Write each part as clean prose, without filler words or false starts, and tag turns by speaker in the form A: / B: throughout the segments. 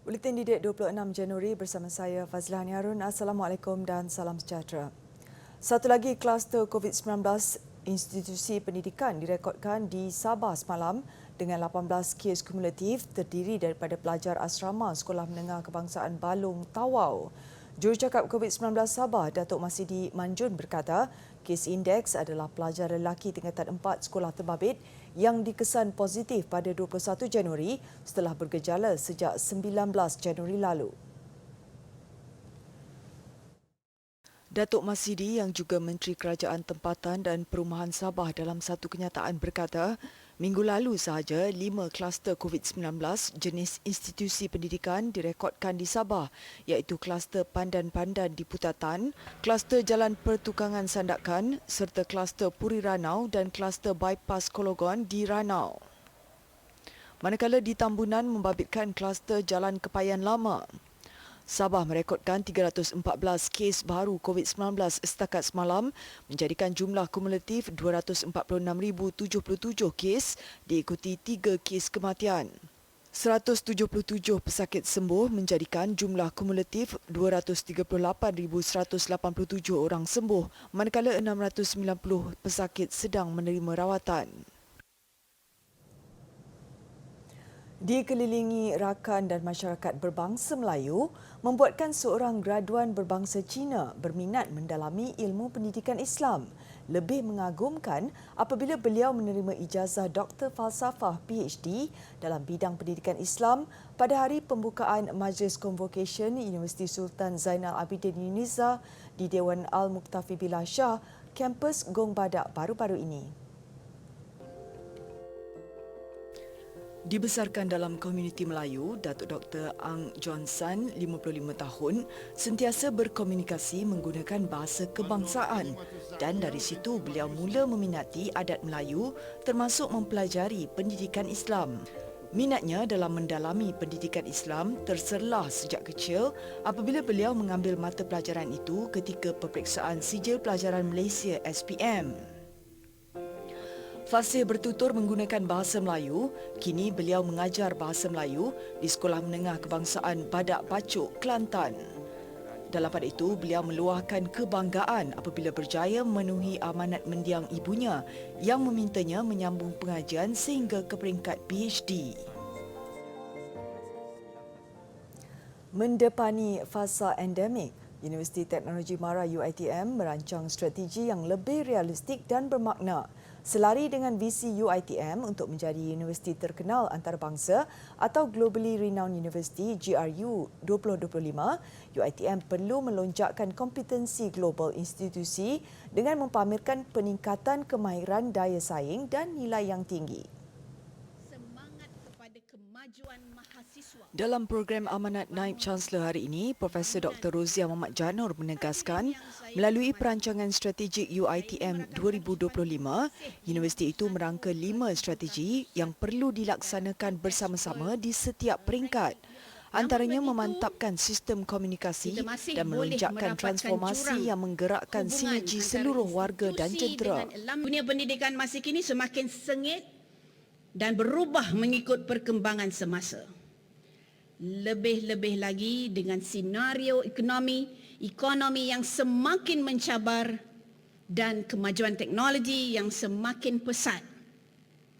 A: Buletin Didik 26 Januari bersama saya Fazlah Harun. Assalamualaikum dan salam sejahtera. Satu lagi kluster COVID-19 institusi pendidikan direkodkan di Sabah semalam dengan 18 kes kumulatif terdiri daripada pelajar asrama Sekolah Menengah Kebangsaan Balong Tawau. Jurucakap COVID-19 Sabah, Datuk Masidi Manjun berkata, kes indeks adalah pelajar lelaki tingkatan 4 sekolah terbabit yang dikesan positif pada 21 Januari setelah bergejala sejak 19 Januari lalu. Datuk Masidi yang juga Menteri Kerajaan Tempatan dan Perumahan Sabah dalam satu kenyataan berkata, minggu lalu sahaja 5 kluster COVID-19 jenis institusi pendidikan direkodkan di Sabah iaitu kluster Pandan-Pandan di Putatan, kluster Jalan Pertukangan Sandakan serta kluster Puri Ranau dan kluster Bypass Kologon di Ranau. Manakala di Tambunan membabitkan kluster Jalan Kepayan Lama. Sabah merekodkan 314 kes baru COVID-19 setakat semalam menjadikan jumlah kumulatif 246,077 kes diikuti 3 kes kematian. 177 pesakit sembuh menjadikan jumlah kumulatif 238,187 orang sembuh manakala 690 pesakit sedang menerima rawatan. Dikelilingi rakan dan masyarakat berbangsa Melayu membuatkan seorang graduan berbangsa Cina berminat mendalami ilmu pendidikan Islam. Lebih mengagumkan apabila beliau menerima ijazah Doktor Falsafah PhD dalam bidang pendidikan Islam pada hari pembukaan Majlis Convocation Universiti Sultan Zainal Abidin Yunizah di Dewan Al-Muktafi Billah Shah, kampus Gong Badak baru-baru ini. Dibesarkan dalam komuniti Melayu, Datuk Dr. Ang Johnson, 55 tahun, sentiasa berkomunikasi menggunakan bahasa kebangsaan dan dari situ beliau mula meminati adat Melayu termasuk mempelajari pendidikan Islam. Minatnya dalam mendalami pendidikan Islam terserlah sejak kecil apabila beliau mengambil mata pelajaran itu ketika peperiksaan Sijil Pelajaran Malaysia SPM. Fasih bertutur menggunakan bahasa Melayu, kini beliau mengajar bahasa Melayu di Sekolah Menengah Kebangsaan Badak Pacuk, Kelantan. Dalam pada itu, beliau meluahkan kebanggaan apabila berjaya memenuhi amanat mendiang ibunya yang memintanya menyambung pengajian sehingga ke peringkat PhD. Mendepani fasa endemik, Universiti Teknologi Mara UiTM merancang strategi yang lebih realistik dan bermakna selari dengan visi UiTM untuk menjadi universiti terkenal antarabangsa atau Globally Renowned University GRU 2025. UiTM perlu melonjakkan kompetensi global institusi dengan mempamerkan peningkatan kemahiran daya saing dan nilai yang tinggi. Dalam program amanat Naib Chancellor hari ini, Profesor Dr. Rozia Muhammad Janur menegaskan, melalui perancangan strategik UiTM 2025, universiti itu merangka 5 strategi yang perlu dilaksanakan bersama-sama di setiap peringkat. Antaranya memantapkan sistem komunikasi dan melonjakkan transformasi yang menggerakkan sinergi seluruh warga dan jentera.
B: Dunia pendidikan masa kini semakin sengit dan berubah mengikut perkembangan semasa. Lebih-lebih lagi dengan senario ekonomi yang semakin mencabar dan kemajuan teknologi yang semakin pesat.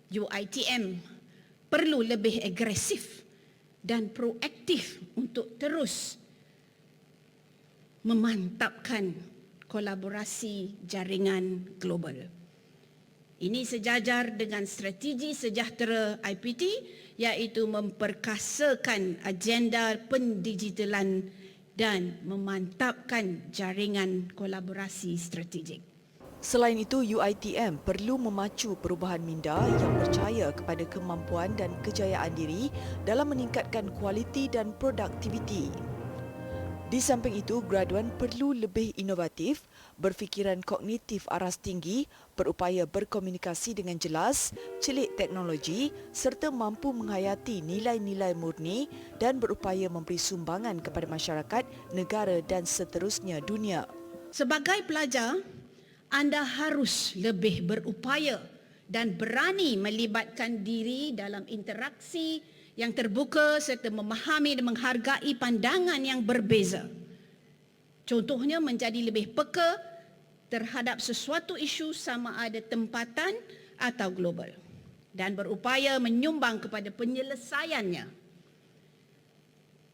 B: UiTM perlu lebih agresif dan proaktif untuk terus memantapkan kolaborasi jaringan global. Ini sejajar dengan strategi sejahtera IPT iaitu memperkasakan agenda pendigitalan dan memantapkan jaringan kolaborasi strategik.
A: Selain itu, UiTM perlu memacu perubahan minda yang percaya kepada kemampuan dan kejayaan diri dalam meningkatkan kualiti dan produktiviti. Di samping itu, graduan perlu lebih inovatif, berfikiran kognitif aras tinggi, berupaya berkomunikasi dengan jelas, celik teknologi serta mampu menghayati nilai-nilai murni dan berupaya memberi sumbangan kepada masyarakat, negara dan seterusnya dunia.
B: Sebagai pelajar, anda harus lebih berupaya dan berani melibatkan diri dalam interaksi yang terbuka serta memahami dan menghargai pandangan yang berbeza. Contohnya menjadi lebih peka terhadap sesuatu isu sama ada tempatan atau global dan berupaya menyumbang kepada penyelesaiannya.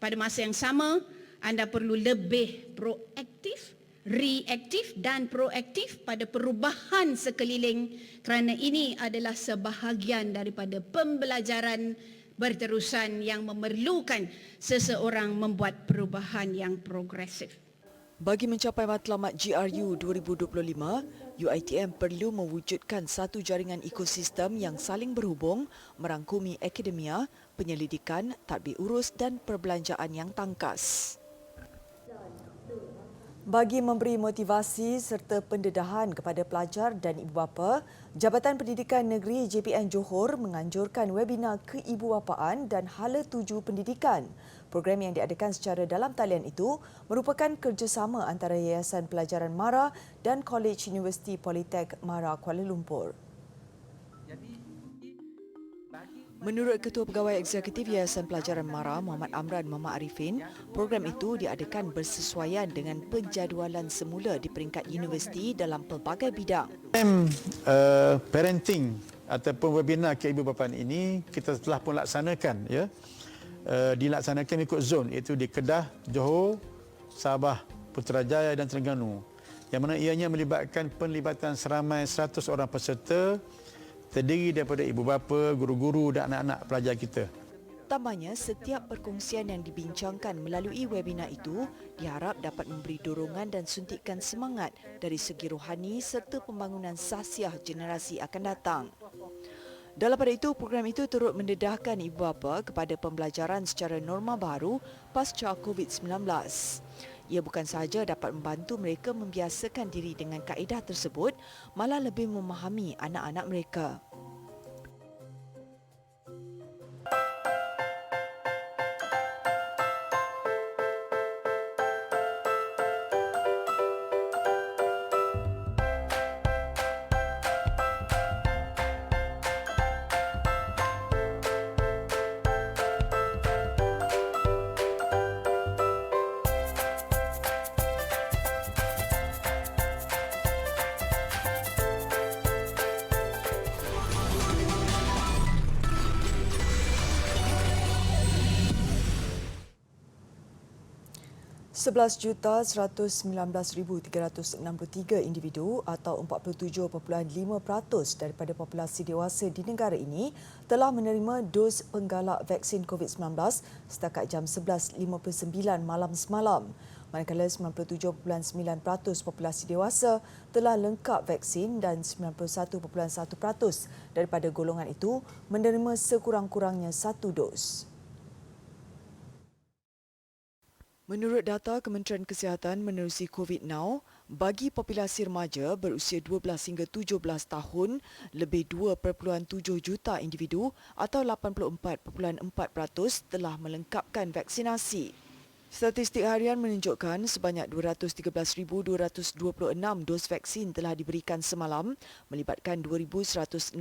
B: Pada masa yang sama, anda perlu lebih proaktif, reaktif dan proaktif pada perubahan sekeliling kerana ini adalah sebahagian daripada pembelajaran berterusan yang memerlukan seseorang membuat perubahan yang progresif.
A: Bagi mencapai matlamat GRU 2025, UiTM perlu mewujudkan satu jaringan ekosistem yang saling berhubung, merangkumi akademia, penyelidikan, tadbir urus dan perbelanjaan yang tangkas. Bagi memberi motivasi serta pendedahan kepada pelajar dan ibu bapa, Jabatan Pendidikan Negeri JPN Johor menganjurkan webinar keibubapaan dan hala tuju pendidikan. Program yang diadakan secara dalam talian itu merupakan kerjasama antara Yayasan Pelajaran MARA dan College University Politek MARA Kuala Lumpur. Menurut Ketua Pegawai Eksekutif Yayasan Pelajaran MARA, Muhammad Amran Muhammad Arifin, program itu diadakan bersesuaian dengan penjadualan semula di peringkat universiti dalam pelbagai bidang.
C: Parenting ataupun webinar keibubapaan ini kita telah pun laksanakan, ya. Dilaksanakan ikut zon, iaitu di Kedah, Johor, Sabah, Putrajaya dan Terengganu. Yang mana ianya melibatkan penlibatan seramai 100 orang peserta, terdiri daripada ibu bapa, guru-guru dan anak-anak pelajar kita.
A: Tambahnya, setiap perkongsian yang dibincangkan melalui webinar itu diharap dapat memberi dorongan dan suntikan semangat dari segi rohani serta pembangunan sahsiah generasi akan datang. Dalam pada itu, program itu turut mendedahkan ibu bapa kepada pembelajaran secara norma baru pasca COVID-19. Ia bukan sahaja dapat membantu mereka membiasakan diri dengan kaedah tersebut, malah lebih memahami anak-anak mereka. (11,119,363) individu atau 47.5% daripada populasi dewasa di negara ini telah menerima dos penggalak vaksin COVID-19 setakat jam 11.59 malam semalam. Manakala 97.9% populasi dewasa telah lengkap vaksin dan 91.1% daripada golongan itu menerima sekurang-kurangnya satu dos. Menurut data Kementerian Kesihatan menerusi COVID Now, bagi populasi remaja berusia 12 hingga 17 tahun, lebih 2.7 juta individu atau 84.4% telah melengkapkan vaksinasi. Statistik harian menunjukkan sebanyak 213,226 dos vaksin telah diberikan semalam, melibatkan 2,169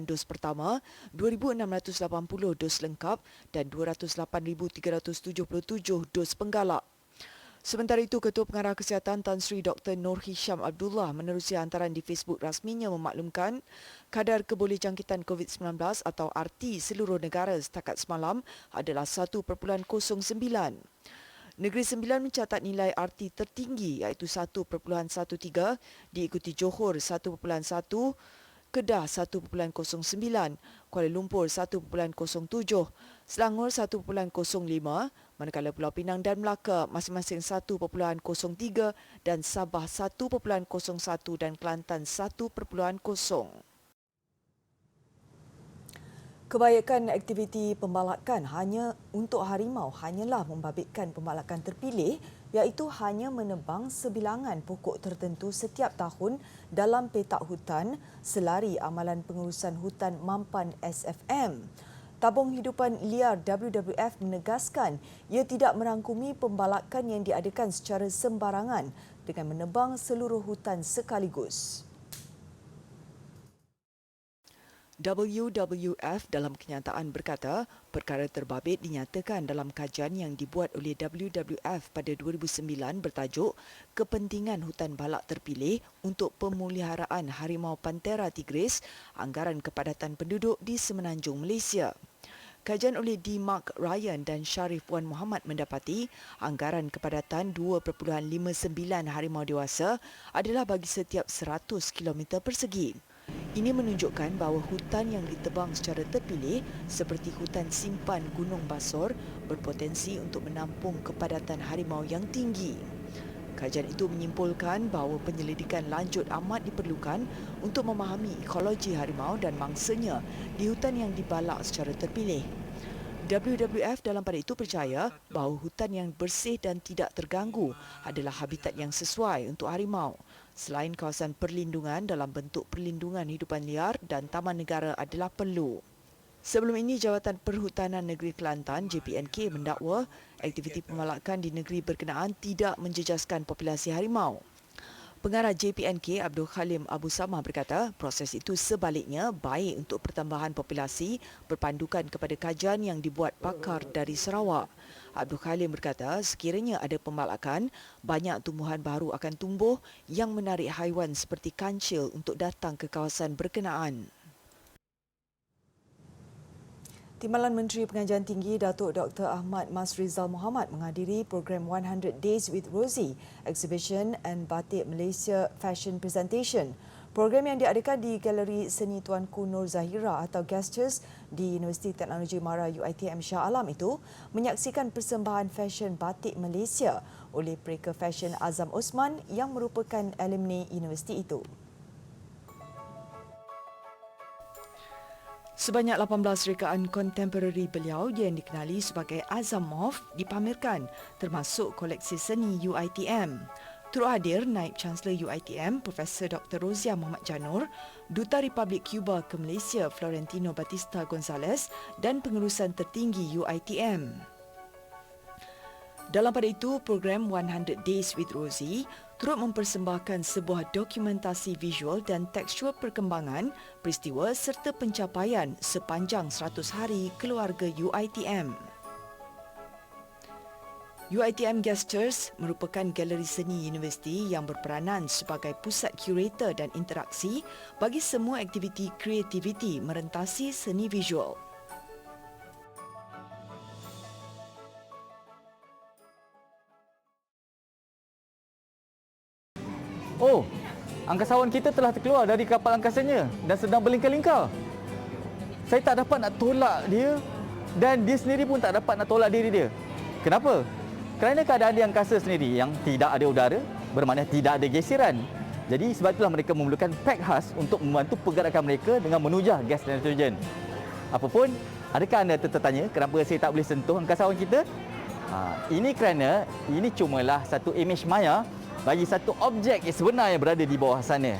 A: dos pertama, 2,680 dos lengkap dan 208,377 dos penggalak. Sementara itu, Ketua Pengarah Kesihatan Tan Sri Dr. Nur Hisham Abdullah menerusi hantaran di Facebook rasminya memaklumkan kadar kebolehjangkitan COVID-19 atau RT seluruh negara setakat semalam adalah 1.09. Negeri Sembilan mencatat nilai RT tertinggi iaitu 1.13, diikuti Johor 1.1, Kedah 1.09, Kuala Lumpur 1.07, Selangor 1.05, manakala Pulau Pinang dan Melaka masing-masing 1.03 dan Sabah 1.01 dan Kelantan 1.0. Kebanyakan aktiviti pembalakan hanya untuk harimau hanyalah membabitkan pembalakan terpilih, iaitu hanya menebang sebilangan pokok tertentu setiap tahun dalam petak hutan selari amalan pengurusan hutan Mampan SFM. Tabung Hidupan Liar WWF menegaskan ia tidak merangkumi pembalakan yang diadakan secara sembarangan dengan menebang seluruh hutan sekaligus. WWF dalam kenyataan berkata, perkara terbabit dinyatakan dalam kajian yang dibuat oleh WWF pada 2009 bertajuk Kepentingan Hutan Balak Terpilih untuk Pemeliharaan Harimau Panthera tigris, Anggaran Kepadatan Penduduk di Semenanjung Malaysia. Kajian oleh D. Mark Ryan dan Sharif Wan Muhammad mendapati anggaran kepadatan 2.59 harimau dewasa adalah bagi setiap 100 km persegi. Ini menunjukkan bahawa hutan yang ditebang secara terpilih seperti hutan simpan Gunung Basor berpotensi untuk menampung kepadatan harimau yang tinggi. Kajian itu menyimpulkan bahawa penyelidikan lanjut amat diperlukan untuk memahami ekologi harimau dan mangsanya di hutan yang dibalak secara terpilih. WWF dalam pada itu percaya bahawa hutan yang bersih dan tidak terganggu adalah habitat yang sesuai untuk harimau. Selain kawasan perlindungan dalam bentuk perlindungan hidupan liar dan taman negara adalah perlu. Sebelum ini, Jawatan Perhutanan Negeri Kelantan JPNK mendakwa aktiviti pembalakan di negeri berkenaan tidak menjejaskan populasi harimau. Pengarah JPNK Abdul Khalim Abu Samah berkata proses itu sebaliknya baik untuk pertambahan populasi berpandukan kepada kajian yang dibuat pakar dari Sarawak. Abdul Khalim berkata sekiranya ada pembalakan, banyak tumbuhan baru akan tumbuh yang menarik haiwan seperti kancil untuk datang ke kawasan berkenaan. Timbalan Menteri Pengajian Tinggi Datuk Dr. Ahmad Masrizal Mohamad menghadiri program 100 Days with Rosie Exhibition and Batik Malaysia Fashion Presentation. Program yang diadakan di Galeri Seni Tuanku Nur Zahira atau Gestures di Universiti Teknologi Mara UiTM Shah Alam itu menyaksikan persembahan fashion batik Malaysia oleh Pereka Fashion Azam Osman yang merupakan alumni universiti itu. Sebanyak 18 rekaan kontemporari beliau yang dikenali sebagai Azam Moth dipamerkan termasuk koleksi seni UiTM. Turut hadir Naib Chancellor UiTM Profesor Dr. Rozia Muhammad Janur, Duta Republik Cuba ke Malaysia Florentino Batista Gonzalez dan pengurusan tertinggi UiTM. Dalam pada itu, program 100 Days with Rosie turut mempersembahkan sebuah dokumentasi visual dan tekstual perkembangan, peristiwa serta pencapaian sepanjang 100 hari keluarga UiTM. UiTM Gestures merupakan galeri seni universiti yang berperanan sebagai pusat curator dan interaksi bagi semua aktiviti kreativiti merentasi seni visual.
D: Oh, angkasawan kita telah terkeluar dari kapal angkasanya dan sedang berlingkar-lingkar. Saya tak dapat nak tolak dia dan dia sendiri pun tak dapat nak tolak diri dia. Kenapa? Kerana keadaan di angkasa sendiri yang tidak ada udara, bermakna tidak ada geseran. Jadi sebab itulah mereka memerlukan pack khas untuk membantu pergerakan mereka dengan menujah gas nitrogen. Apapun, adakah anda tertanya kenapa saya tak boleh sentuh angkasawan kita? Ini kerana ini cumalah satu imej maya bagi satu objek yang sebenar yang berada di bawah sana.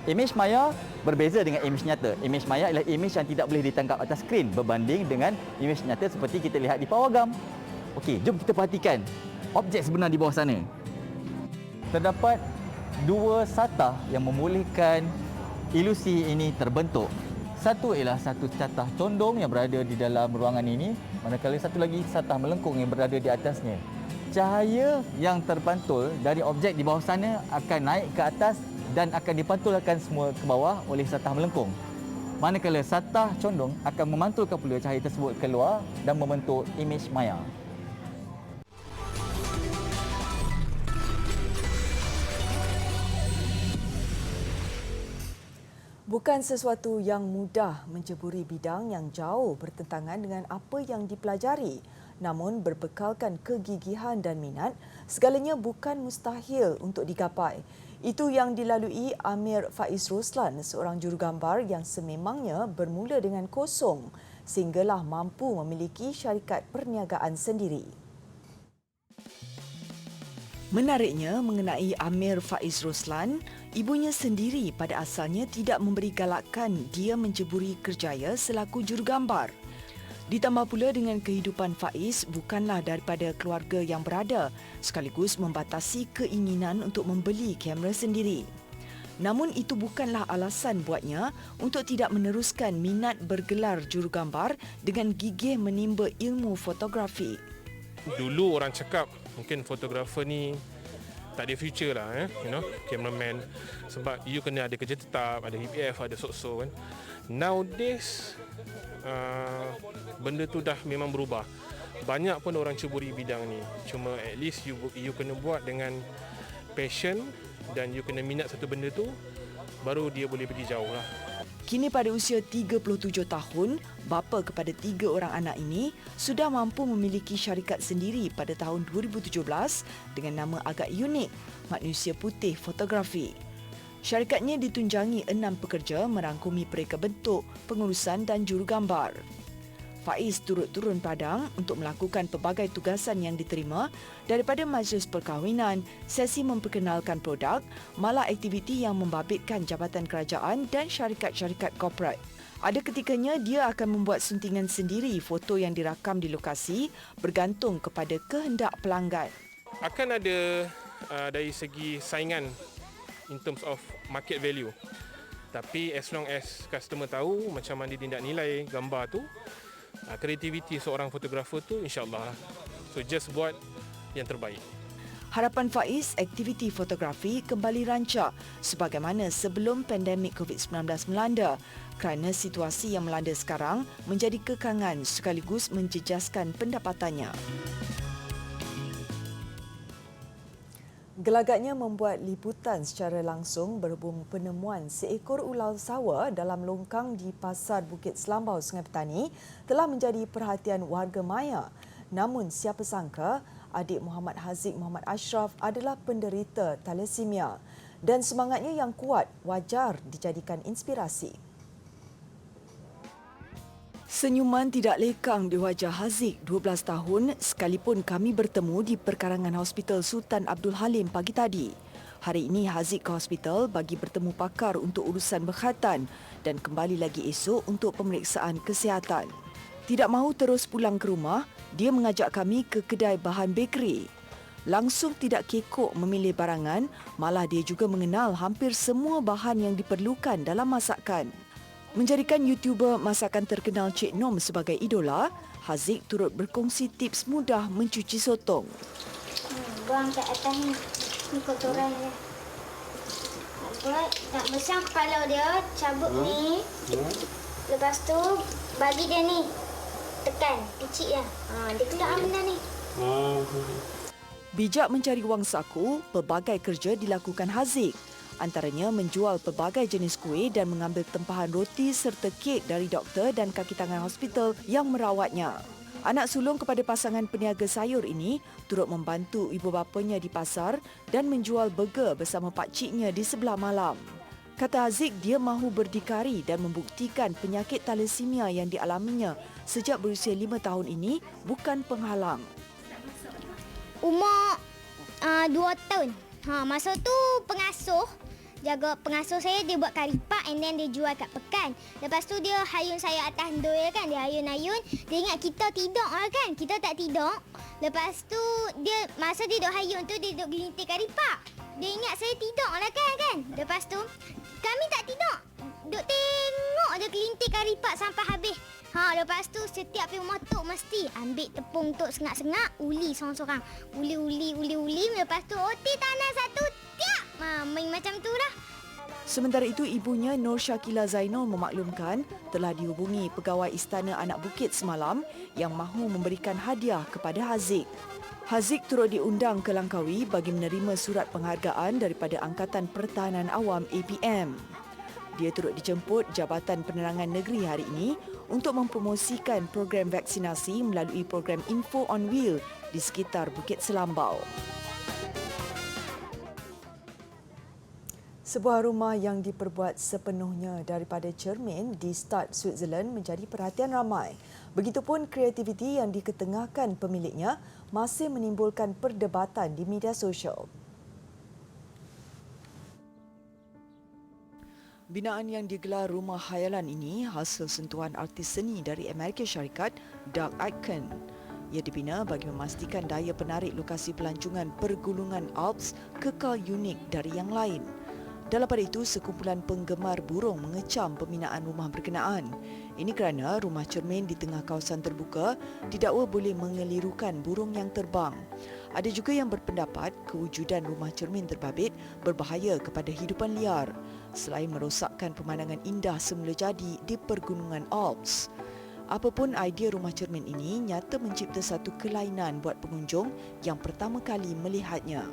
D: Imej maya berbeza dengan imej nyata. Imej maya adalah imej yang tidak boleh ditangkap atas skrin berbanding dengan imej nyata seperti kita lihat di pawagam. Okey, jom kita perhatikan objek sebenar di bawah sana. Terdapat dua satah yang membolehkan ilusi ini terbentuk. Satu ialah satu catah condong yang berada di dalam ruangan ini, manakala satu lagi satah melengkung yang berada di atasnya. Cahaya yang terpantul dari objek di bawah sana akan naik ke atas dan akan dipantulkan semua ke bawah oleh satah melengkung. Manakala satah condong akan memantulkan pula cahaya tersebut keluar dan membentuk imej maya.
A: Bukan sesuatu yang mudah menceburi bidang yang jauh bertentangan dengan apa yang dipelajari. Namun berbekalkan kegigihan dan minat, segalanya bukan mustahil untuk digapai. Itu yang dilalui Amir Faiz Roslan, seorang jurugambar yang sememangnya bermula dengan kosong sehinggalah mampu memiliki syarikat perniagaan sendiri. Menariknya mengenai Amir Faiz Roslan, ibunya sendiri pada asalnya tidak memberi galakan dia menceburi kerjaya selaku jurugambar. Ditambah pula dengan kehidupan Faiz bukanlah daripada keluarga yang berada, sekaligus membatasi keinginan untuk membeli kamera sendiri. Namun itu bukanlah alasan buatnya untuk tidak meneruskan minat bergelar jurugambar dengan gigih menimba ilmu fotografi.
E: Dulu orang cakap mungkin fotografer ni tak ada future lah, cameraman, sebab you kena ada kerja tetap, ada HPF, ada so-so kan. Nowadays benda tu dah memang berubah. Banyak pun orang ceburi bidang ni. Cuma at least you kena buat dengan passion dan you kena minat satu benda tu, baru dia boleh pergi jauh lah.
A: Kini pada usia 37 tahun, bapa kepada 3 orang anak ini sudah mampu memiliki syarikat sendiri pada tahun 2017 dengan nama agak unik, Manusia Putih Fotografi. Syarikatnya ditunjangi 6 pekerja merangkumi pereka bentuk, pengurusan dan jurugambar. Faiz turut turun padang untuk melakukan pelbagai tugasan yang diterima daripada majlis perkahwinan, sesi memperkenalkan produk, malah aktiviti yang membabitkan jabatan kerajaan dan syarikat-syarikat korporat. Ada ketikanya dia akan membuat suntingan sendiri foto yang dirakam di lokasi bergantung kepada kehendak pelanggan.
E: Akan ada dari segi saingan in terms of market value. Tapi as long as customer tahu macam mana dia nak nilai gambar tu, kreativiti seorang fotografer tu insyaAllah. So just buat yang terbaik.
A: Harapan Faiz, aktiviti fotografi kembali rancak sebagaimana sebelum pandemik COVID-19 melanda kerana situasi yang melanda sekarang menjadi kekangan sekaligus menjejaskan pendapatannya. Gelagatnya membuat liputan secara langsung berhubung penemuan seekor ular sawa dalam longkang di Pasar Bukit Selambau, Sungai Petani telah menjadi perhatian warga maya. Namun siapa sangka adik Muhammad Haziq Muhammad Ashraf adalah penderita thalassemia dan semangatnya yang kuat wajar dijadikan inspirasi. Senyuman tidak lekang di wajah Haziq, 12 tahun, sekalipun kami bertemu di perkarangan Hospital Sultan Abdul Halim pagi tadi. Hari ini Haziq ke hospital bagi bertemu pakar untuk urusan berkhatan dan kembali lagi esok untuk pemeriksaan kesihatan. Tidak mahu terus pulang ke rumah, dia mengajak kami ke kedai bahan bakery. Langsung tidak kekok memilih barangan, malah dia juga mengenal hampir semua bahan yang diperlukan dalam masakan. Menjadikan YouTuber masakan terkenal Cik Nom sebagai idola, Haziq turut berkongsi tips mudah mencuci sotong.
F: Buang kat atas ni kotoran dia. Nak besar kepala dia, cabut ni. Lepas tu bagi dia ni. Tekan, picit dia. Dia keluar benda ni.
A: Bijak mencari wang saku, pelbagai kerja dilakukan Haziq. Antaranya menjual pelbagai jenis kuih dan mengambil tempahan roti serta kek dari doktor dan kaki tangan hospital yang merawatnya. Anak sulung kepada pasangan peniaga sayur ini turut membantu ibu bapanya di pasar dan menjual burger bersama pakciknya di sebelah malam. Kata Haziq, dia mahu berdikari dan membuktikan penyakit thalassemia yang dialaminya sejak berusia 5 tahun ini bukan penghalang.
F: Umur 2 tahun. Masa tu jaga pengasuh saya, dia buat karipak and then dia jual kat pekan. Lepas tu dia hayun saya atas doi kan, dia hayun-hayun. Dia ingat kita tidur lah kan, kita tak tidur. Lepas tu dia masa dia duk hayun tu dia duk gelintir karipak. Dia ingat saya tidur lah kan. Lepas tu kami tak tidur. Duk tengok je gelintir karipak sampai habis. Lepas tu setiap pergi rumah tok mesti ambil tepung tok sengak-sengak, uli sorang-sorang. Uli. Lepas tu oti tanah satu, tiap. Main macam tu lah.
A: Sementara itu, ibunya Nur Syakila Zainul memaklumkan telah dihubungi pegawai Istana Anak Bukit semalam yang mahu memberikan hadiah kepada Haziq. Haziq turut diundang ke Langkawi bagi menerima surat penghargaan daripada Angkatan Pertahanan Awam APM. Dia turut dijemput Jabatan Penerangan Negeri hari ini untuk mempromosikan program vaksinasi melalui program Info on Wheel di sekitar Bukit Selambau. Sebuah rumah yang diperbuat sepenuhnya daripada cermin di Stad, Switzerland menjadi perhatian ramai. Begitupun kreativiti yang diketengahkan pemiliknya masih menimbulkan perdebatan di media sosial. Binaan yang digelar Rumah Khayalan ini hasil sentuhan artis seni dari Amerika Syarikat, Doug Aitken. Ia dibina bagi memastikan daya penarik lokasi pelancongan pergulungan Alps kekal unik dari yang lain. Dalam pada itu, sekumpulan penggemar burung mengecam pembinaan rumah berkenaan. Ini kerana rumah cermin di tengah kawasan terbuka didakwa boleh mengelirukan burung yang terbang. Ada juga yang berpendapat kewujudan rumah cermin terbabit berbahaya kepada hidupan liar selain merosakkan pemandangan indah semula jadi di pergunungan Alps. Apapun idea rumah cermin ini nyata mencipta satu kelainan buat pengunjung yang pertama kali melihatnya.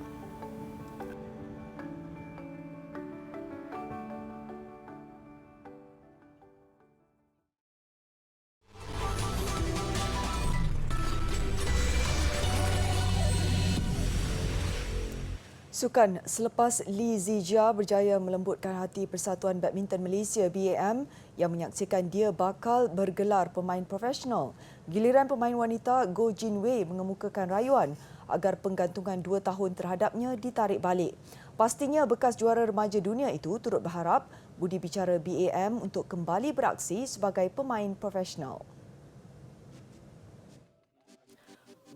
A: Sukan, selepas Lee Zijia berjaya melembutkan hati Persatuan Badminton Malaysia BAM yang menyaksikan dia bakal bergelar pemain profesional, giliran pemain wanita Goh Jin Wei mengemukakan rayuan agar penggantungan 2 tahun terhadapnya ditarik balik. Pastinya bekas juara remaja dunia itu turut berharap budi bicara BAM untuk kembali beraksi sebagai pemain profesional.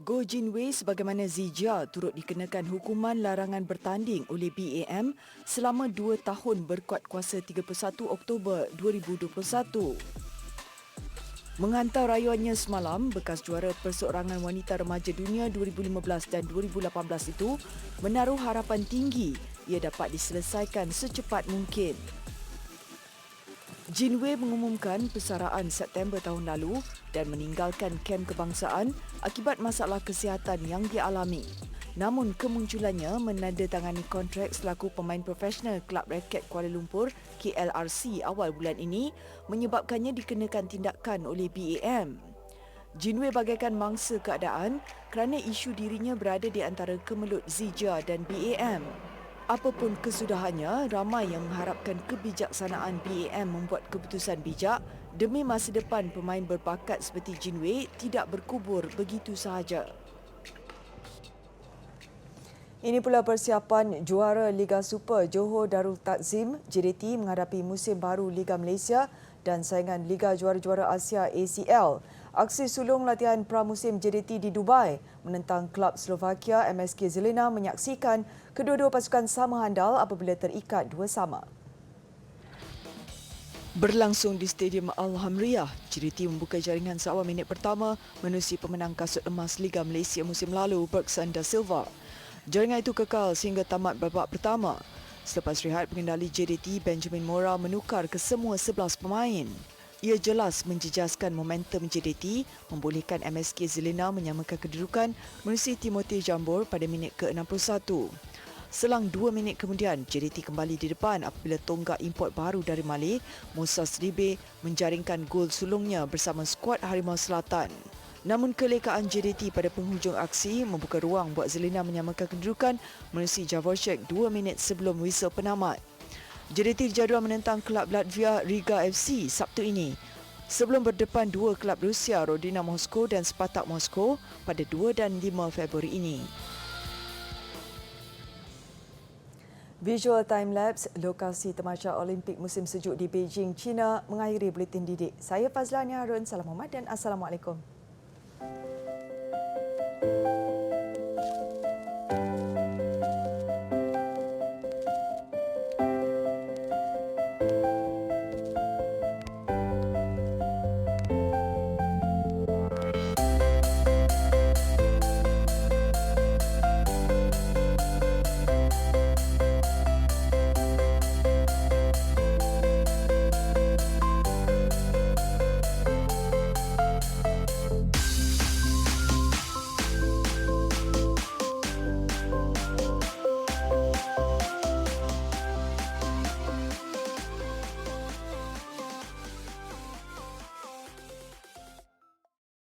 A: Goh Jin Wei sebagaimana Zijia turut dikenakan hukuman larangan bertanding oleh BAM selama 2 tahun berkuat kuasa 31 Oktober 2021. Menghantar rayuannya semalam, bekas juara perseorangan wanita remaja dunia 2015 dan 2018 itu menaruh harapan tinggi ia dapat diselesaikan secepat mungkin. Jin Wei mengumumkan persaraan September tahun lalu dan meninggalkan kem kebangsaan akibat masalah kesihatan yang dialami. Namun kemunculannya menandatangani kontrak selaku pemain profesional Kelab Raket Kuala Lumpur KLRC awal bulan ini menyebabkannya dikenakan tindakan oleh BAM. Jin Wei bagaikan mangsa keadaan kerana isu dirinya berada di antara kemelut Zijia dan BAM. Apapun kesudahannya, ramai yang mengharapkan kebijaksanaan BAM membuat keputusan bijak demi masa depan pemain berbakat seperti Jin Wei tidak berkubur begitu sahaja. Ini pula persiapan juara Liga Super Johor Darul Takzim JDT menghadapi musim baru Liga Malaysia dan saingan Liga Juara-Juara Asia ACL. Aksi sulung latihan pramusim JDT di Dubai menentang klub Slovakia MSK Zelena menyaksikan kedua-dua pasukan sama handal apabila terikat 2-2. Berlangsung di Stadium Al-Hamriyah, JDT membuka jaringan seawal minit pertama menerusi pemenang kasut emas Liga Malaysia musim lalu Bergson Da Silva. Jaringan itu kekal sehingga tamat babak pertama. Selepas rehat, pengendali JDT Benjamin Mora menukar ke semua 11 pemain. Ia jelas menjejaskan momentum JDT membolehkan MSK Zelena menyamakan kedudukan menerusi Timothy Jambor pada minit ke-61. Selang 2 minit kemudian, JDT kembali di depan apabila tonggak import baru dari Malay, Musa Sribe menjaringkan gol sulungnya bersama skuad Harimau Selatan. Namun kelekaan JDT pada penghujung aksi membuka ruang buat Zelena menyamakan kedudukan menerusi Javorcek 2 minit sebelum whistle penamat. JDT berjadual menentang kelab Latvia Riga FC Sabtu ini sebelum berdepan dua kelab Rusia Rodina Moskow dan Spartak Moskow pada 2 dan 5 Februari ini. Visual time-lapse lokasi temasya Olimpik musim sejuk di Beijing, China mengakhiri buletin didik. Saya Fazlania Harun, salam hormat dan Assalamualaikum.